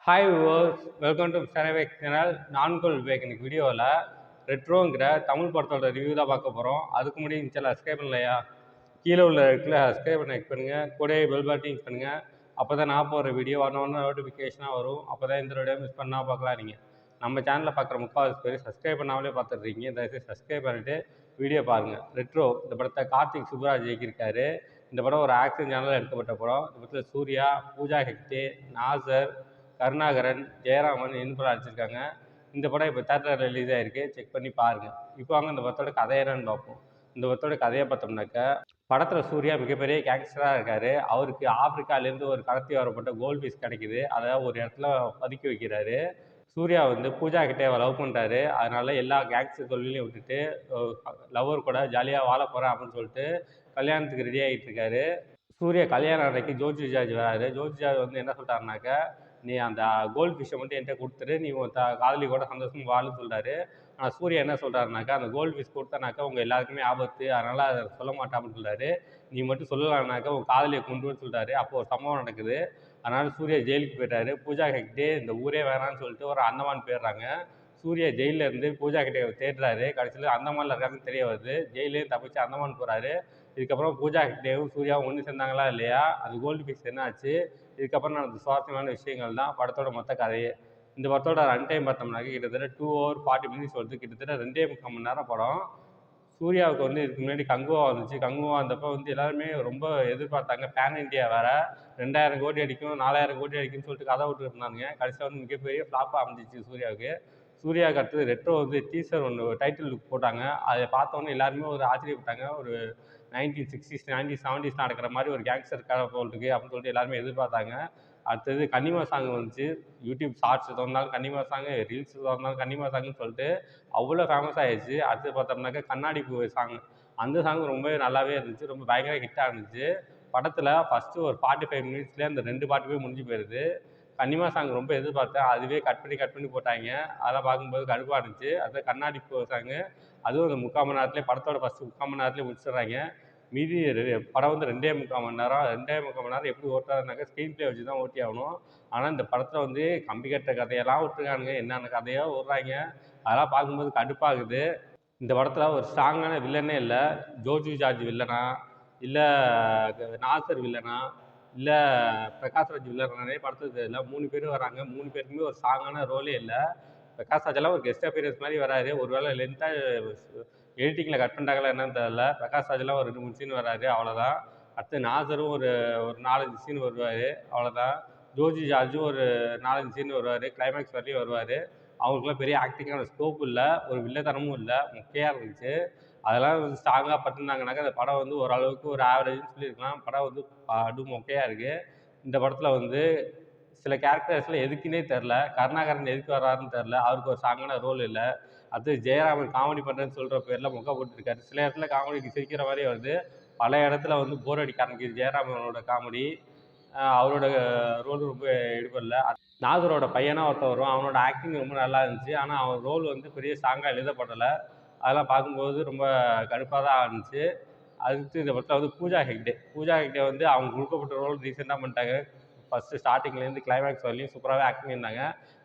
Hi viewers, welcome to சரவேக் channel. நான்கொல் விவேக். இன்னைக்கு வீடியோவில் ரெட்ரோங்கிற தமிழ் படத்தோட ரிவ்யூ தான் பார்க்க போகிறோம். அதுக்கு முன்னாடி இந்த சேனல் சப்ஸ்கிரைப் பண்ணலையா? கீழே உள்ள இடத்துல சப்ஸ்கிரைப் பண்ண கிளிக் பண்ணுங்கள். கூடவே பெல் பட்டன் கிளிக் பண்ணுங்கள். அப்போ தான் நான் போகிற வீடியோ ஒன்று நோட்டிஃபிகேஷனாக வரும். அப்போ தான் இந்த வீடியோ மிஸ் பண்ணால் பார்க்கலாம். நீங்கள் நம்ம சேனலில் பார்க்குற முக்கால்வாசி பேர் சப்ஸ்கிரைப் பண்ணாமலே பார்த்துட்ருக்கீங்க. தயவுசெய்து சப்ஸ்கிரைப் பண்ணிவிட்டு வீடியோ பாருங்கள். ரெட்ரோ இந்த படத்தை கார்த்திக் சுப்புராஜ் இயக்கியிருக்காரு. இந்த படம் ஒரு ஆக்ஷன் சேனலில் எடுக்கப்பட்ட படம். இந்த படத்தில் சூர்யா, பூஜா ஹெக்டே, நாசர், கருணாகரன், ஜெயராமன் படம் அடிச்சிருக்காங்க. இந்த படம் இப்போ தேட்டரில் ரிலீஸ் ஆகிருக்கு. செக் பண்ணி பாருங்கள். இப்போ வாங்க இந்த படத்தோட கதை என்னன்னு பார்ப்போம். இந்த படத்தோட கதையை பார்த்தோம்னாக்கா, படத்தில் சூர்யா மிகப்பெரிய கேங்ஸ்டராக இருக்கார். அவருக்கு ஆப்பிரிக்காலேருந்து ஒரு கடத்தி வரப்பட்ட கோல்ட் பீஸ் கிடைக்குது. அதை ஒரு இடத்துல பதுக்கி வைக்கிறாரு. சூர்யா வந்து பூஜா கிட்டே லவ் பண்ணுறாரு. அதனால எல்லா கேங்ஸ்டர் தொழிலையும் விட்டுட்டு லவ்வர் கூட ஜாலியாக வாழ போகிறேன் அப்படின்னு சொல்லிட்டு கல்யாணத்துக்கு ரெடி ஆகிட்டு இருக்காரு. சூர்யா கல்யாணம் அன்றைக்கி ஜோதி ஜார்ஜ் வராரு. ஜோதி ஜார்ஜ் வந்து என்ன சொல்கிறாருனாக்கா, நீ அந்த கோல்டு ஃபிஷ்ஷை மட்டும் என்கிட்ட கொடுத்துரு, நீ உன் காதலி கூட சந்தோஷமாக வாழுன்னு சொல்கிறாரு. ஆனால் சூர்யா என்ன சொல்கிறாருனாக்கா, அந்த கோல்டு ஃபிஷ் கொடுத்தானாக்கா உங்கள் எல்லாருக்குமே ஆபத்து, அதனால் அதை சொல்ல மாட்டேன் அப்படின்னு சொல்கிறாரு. நீ மட்டும் சொல்லலான்னாக்கா உன் காதலியை கொண்டுன்னு சொல்கிறாரு. அப்போ ஒரு சம்பவம் நடக்குது. அதனால் சூர்யா ஜெயிலுக்கு போயிட்டாரு. பூஜா ஹெக்டே இந்த ஊரே வேணான்னு சொல்லிட்டு ஒரு அந்தமான் போயிடுறாங்க. சூர்யா ஜெயிலில் இருந்து பூஜா கிட்டே தேடுறாரு. கடைசியில் அந்தமானில் இருக்காங்கன்னு தெரிய வருது. ஜெயிலே தப்பிச்சு அந்தமான் போகிறாரு. இதுக்கப்புறம் பூஜா ஹெக்டேவும் சூர்யாவும் ஒன்று சேர்ந்தாங்களா இல்லையா, அது கோல்டு ஃபிஷ் என்ன ஆச்சு, இதுக்கப்புறம் நடந்த சுவாரஸ்யமான விஷயங்கள் தான் படத்தோட மொத்த கதையே. இந்த படத்தோட ரன் டைம் பார்த்தோம்னாக்க கிட்டத்தட்ட 2 hour 40 minutes வருது. கிட்டத்தட்ட 2.75 மணி நேரம் படம். சூர்யாவுக்கு வந்து இதுக்கு முன்னாடி கங்குவா வந்துச்சு. கங்குவா வந்தப்போ வந்து எல்லாருமே ரொம்ப எதிர்பார்த்தாங்க. பேன் இண்டியா வேறு 2000 கோடி அடிக்கும், 4000 கோடி அடிக்கும்னு சொல்லிட்டு கதை விட்டு இருந்தாங்க. கடைசியில் வந்து மிகப்பெரிய ஃப்ளாப்பாக அமைஞ்சிச்சு சூர்யாவுக்கு. சூர்யாவுக்கு அடுத்தது ரெட்ரோ வந்து டீசர் ஒன்று டைட்டில் லுக் போட்டாங்க. அதை பார்த்தோன்னே எல்லாருமே ஒரு ஆச்சரியப்பட்டாங்க. ஒரு 1960s 1970s நடக்கிற மாதிரி ஒரு கேங்ஸ்டர் கதை போல் இருக்குது அப்படின்னு சொல்லிட்டு எல்லாருமே எதிர்பார்த்தாங்க. அடுத்தது கன்னிமா சாங் வந்துச்சு. யூடியூப் ஷார்ட்ஸ் திறந்தாலும் கன்னிமா சாங்கு, ரீல்ஸ் திறந்தாலும் கன்னிமா சாங்குன்னு சொல்லிட்டு அவ்வளோ ஃபேமஸ் ஆகிடுச்சு. அடுத்து பார்த்தோம்னாக்கா கண்ணாடி பூ சாங், அந்த சாங் ரொம்பவே நல்லாவே இருந்துச்சு. ரொம்ப பயங்கர ஹிட்டாக இருந்துச்சு. படத்தில் ஃபஸ்ட்டு ஒரு 45 minutesலேயே அந்த 2 பாட்டுமே முடிஞ்சு போயிடுது. கன்னிமா சாங் ரொம்ப எதிர்பார்த்தேன். அதுவே கட் பண்ணி போட்டாங்க. அதெல்லாம் பார்க்கும்போது கடுப்பாக இருந்துச்சு. அடுத்து கண்ணாடி பூ சாங்கு, அதுவும் அந்த 3/4 மணி நேரத்துலேயே படத்தோட ஃபஸ்ட்டு 3/4 மணி நேரத்துலேயே முடிச்சிடுறாங்க. மீதி படம் வந்து 2.75 மணி நேரம். 2.75 மணி நேரம் எப்படி ஓட்டுறாருனாக்கா ஸ்க்ரீன் ப்ளே வச்சு தான் ஓட்டி ஆகணும். ஆனால் இந்த படத்தில் வந்து கம்பி கட்டுற கதையெல்லாம் விட்டுருக்கானுங்க. என்னென்ன கதையோ விட்றாங்க. அதெல்லாம் பார்க்கும்போது கடுப்பாகுது. இந்த படத்தில் ஒரு ஸ்ட்ராங்கான வில்லனே இல்லை. ஜோஜி ஜார்ஜ் வில்லனா, இல்லை நாசர் வில்லனா, இல்லை பிரகாஷ்ராஜ் வில்லனானே படத்துக்கு தெரியல. 3 பேரும் வராங்க. 3 பேருக்குமே ஒரு ஸ்ட்ராங்கான ரோலே இல்லை. பிரகாஷ் ராஜெல்லாம் ஒரு கெஸ்ட் அப்பியரன்ஸ் மாதிரி வராரு. ஒரு வேளை லென்த்தாக எடிட்டிங்கில் கட் பண்ணிட்டாங்களா என்னன்னு தெரியல. பிரகாஷ் ராஜெல்லாம் ஒரு 2, 3 சீன் வராரு, அவ்வளோதான். அடுத்து நாசரும் ஒரு 4, 5 சீன் வருவார், அவ்வளோதான். ஜோஜி ஜார்ஜும் ஒரு 4, 5 சீன் வருவார், கிளைமேக்ஸ் வரையும் வருவார். அவங்களுக்குலாம் பெரிய ஆக்டிங்கான ஸ்கோப் இல்லை, ஒரு வில்லத்தனமும் இல்லை, மொக்கையாக இருந்துச்சு. அதெல்லாம் வந்து ஸ்ட்ராங்காக பண்ணியிருந்தாங்கனாக்கா அந்த படம் வந்து ஓரளவுக்கு ஒரு ஆவரேஜ்னு சொல்லியிருக்கலாம். படம் வந்து படு மொக்கையாக இருக்குது. இந்த படத்தில் வந்து சில கேரக்டர்ஸ்லாம் எதுக்குன்னே தெரில. கருணாகரன் எதுக்கு வர்றாருன்னு தெரில. அவருக்கு ஒரு ஸ்ட்ராங்கான ரோல் இல்லை. அடுத்து ஜெயராமன் காமெடி பண்ணுறேன்னு சொல்கிற பேரில் மொக்க போட்டுருக்காரு. சில இடத்துல காமெடிக்கு சிரிக்கிற மாதிரி வருது. பல இடத்துல வந்து போர் அடிக்க ஆரம்பிக்குது ஜெயராமனோட காமெடி. அவரோட ரோல் ரொம்ப எடுபடல. நாகரோட பையனாக ஒருத்தன் வருவான். அவனோட ஆக்டிங் ரொம்ப நல்லா இருந்துச்சு. ஆனால் அவன் ரோல் வந்து பெரிய ஸ்ட்ராங்காக எழுதப்படலை. அதெல்லாம் பார்க்கும்போது ரொம்ப கடுப்பாக தான் இருந்துச்சு. அடுத்து இந்த படத்தில் வந்து பூஜா ஹெக்டே வந்து அவங்க கொடுக்கப்பட்ட ரோல் ரீசெண்டாக பண்ணிட்டாங்க. ஃபஸ்ட்டு ஸ்டார்டிங்லேருந்து கிளைமேக்ஸ் வரலையும் சூப்பராகவே ஆக்டிங் இருந்தாங்க.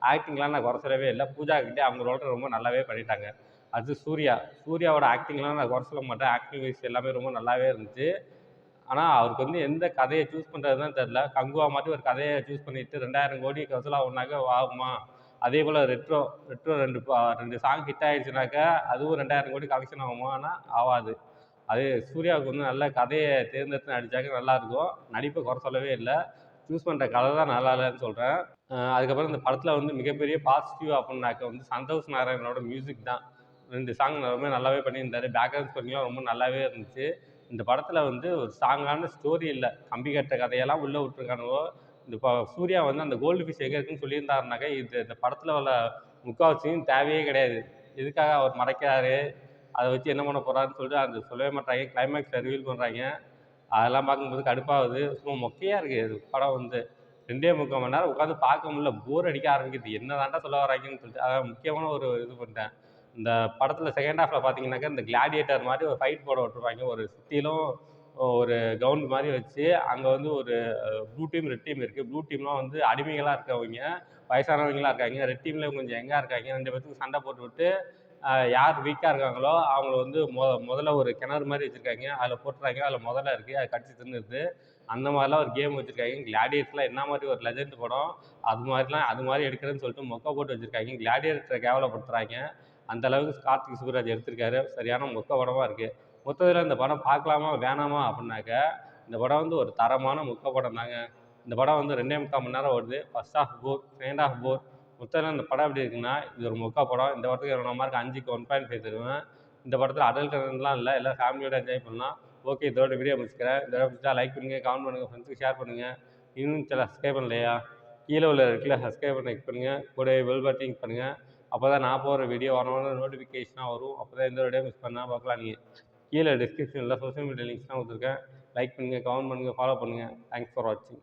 ஆக்டிங்லாம் நான் குறை சொல்லவே இல்லை. பூஜா ஹெக்டே அவங்க ரோலை ரொம்ப நல்லாவே பண்ணிட்டாங்க. அடுத்து சூர்யாவோட ஆக்டிங்லாம் நான் குறை சொல்ல மாட்டேன். ஆக்டிங் வைஸ் எல்லாமே ரொம்ப நல்லாவே இருந்துச்சு. ஆனால் அவருக்கு வந்து எந்த கதையை சூஸ் பண்ணுறது தான் தெரில. கங்குவா மாதிரி ஒரு கதையை சூஸ் பண்ணிவிட்டு 2000 கோடி வசூல் ஆகுனாக்கா ஆகுமா? அதே போல் ரெட்ரோ 2 சாங் ஹிட் ஆகிடுச்சுனாக்கா அதுவும் 2000 கோடி கலெக்ஷன் ஆகுமா? ஆனால் ஆகாது. அது சூர்யாவுக்கு வந்து நல்ல கதையை தேர்ந்தெடுத்து நடித்தாக்க நல்லாயிருக்கும். நடிப்பை குறை சொல்லவே இல்லை. சூஸ் பண்ணுற கதை தான் நல்லா இல்லைன்னு சொல்கிறேன். அதுக்கப்புறம் இந்த படத்தில் வந்து மிகப்பெரிய பாசிட்டிவ் அப்படின்னாக்க வந்து சந்தோஷ் நாராயணனோட மியூசிக் தான். 2 சாங் ரொம்ப நல்லாவே பண்ணியிருந்தார். பேக்ரவுண்ட் ஸ்கோரிங்லாம் ரொம்ப நல்லாவே இருந்துச்சு. இந்த படத்தில் வந்து ஒரு ஸ்ட்ராங்கான ஸ்டோரி இல்லை. கம்பி கட்ட கதையெல்லாம் உள்ளே விட்டுருக்கானுவோ. இந்த சூர்யா வந்து அந்த கோல்டு ஃபிஷ் எங்கே இருக்குன்னு சொல்லியிருந்தாருனாக்கா இந்த படத்தில் உள்ள முக்கால்வாசியும் தேவையே கிடையாது. எதுக்காக அவர் மறைக்கிறாரு, அதை வச்சு என்ன பண்ண போகிறாருன்னு சொல்லிட்டு அந்த சொல்லவே மாட்டாங்க. கிளைமேக்ஸில் ரிவீல் பண்ணுறாங்க. அதெல்லாம் பார்க்கும்போது கடுப்பாகுது. சும்மா மொக்கையாக இருக்குது படம் வந்து. 2.75 மணி நேரம் உட்காந்து பார்க்க முடியல. போர் அடிக்க ஆரம்பிக்குது. என்ன தாண்டா சொல்ல வராங்கன்னு சொல்லிட்டு. அதான் முக்கியமான ஒரு இது பண்ணிட்டேன். இந்த படத்தில் செகண்ட் ஹாஃபில் பார்த்தீங்கன்னாக்கா இந்த கிளாடியேட்டர் மாதிரி ஒரு ஃபைட் போட விட்டுருப்பாங்க. ஒரு சுற்றிலும் ஒரு கிரவுண்ட் மாரி வச்சு, அங்க வந்து ஒரு ப்ளூ டீம், ரெட் டீம் இருக்கு. ப்ளூ டீம்லாம் வந்து அடிமைகளா இருக்கவங்க, வயசானவங்களா இருக்காய்ங்க. ரெட் டீம்ல கொஞ்சம் யங்கா இருக்காய்ங்க. 2 பேத்துக்கும் சண்டை போட்டுவிட்டு, யார் வீக்கா இருக்காங்களோ, அவங்கள வந்து மொதல்ல ஒரு கிணறு மாரி வச்சிருக்காய்ங்க. அதில போட்டுறாய்ங்க. அதில மொதல்ல இருக்கு. அத கடிச்சு தின்னுருது. அந்த மாரிலாம் ஒரு கேம் வச்சிருக்காய்ங்க. கிளாடியேட்டர்லாம் என்ன மாரி ஒரு லெஜெண்ட் படம். அது மாரி எடுக்கிறேன்னு சொல்லிட்டு மொக்க போட்டு வச்சிருக்காய்ங்க. கிளாடியேட்டர கேவலப்படுத்துறாய்ங்க. அந்த அளவுக்கு கார்த்திக் சுப்புராஜ் எடுத்திருக்காரு. சரியான மொக்க படமா இருக்கு. மொத்தத்தில இந்த படம் பார்க்கலாமா, வேணாமா அப்டின்னாக்க, இந்த படம் வந்து ஒரு தரமான மொக்க படம் தாங்க. இந்த படம் வந்து 2 1/4 மணி நேரம் ஓடுது. ஃபர்ஸ்ட் ஹாஃப் போர், செகண்ட் ஹாஃப் போர். மொத்தத்தில இந்த படம் எப்படி இருக்குன்னா, இது ஒரு மொக்க படம். இந்த படத்துக்கு என்னோட மார்க் 5க்கு 1.5 தருவேன். இந்த படத்தில அடல்ட் கன்டென்ட்லாம் இல்ல. எல்லாம் ஃபேமிலியோட என்ஜாய் பண்ணலாம். ஓகே, இதோட வீடியோ முடிச்சுக்கிறேன். இந்த வீடியோ பிடிச்சா லைக் பண்ணுங்க, கமெண்ட் பண்ணுங்க, ஃப்ரெண்ட்ஸுக்கு ஷேர் பண்ணுங்க. இன்னும் சேனல் சப்ஸ்கிரைப் பண்ணலையா? கீழ உள்ள ரெட் கலர் சப்ஸ்கிரைப் பட்டன கிளிக் பண்ணுங்க. கூடவே பெல் பட்டனையும் கிளிக் பண்ணுங்க. அப்பதான் நான் போடுற வீடியோ நோட்டிஃபிகேஷனா வரும். அப்பதான் எந்த வீடியோ மிஸ் பண்ணாம பார்க்கலாம் நீங்க. கீழ டிஸ்கிரிப்ஷன்ல சோசியல் மீடியா லிங்க்ஸ்லாம் குடுத்துருக்கேன். லைக் பண்ணுங்க, கமெண்ட் பண்ணுங்க, ஃபாலோ பண்ணுங்க. தேங்க்ஸ் ஃபார் வாட்சிங்.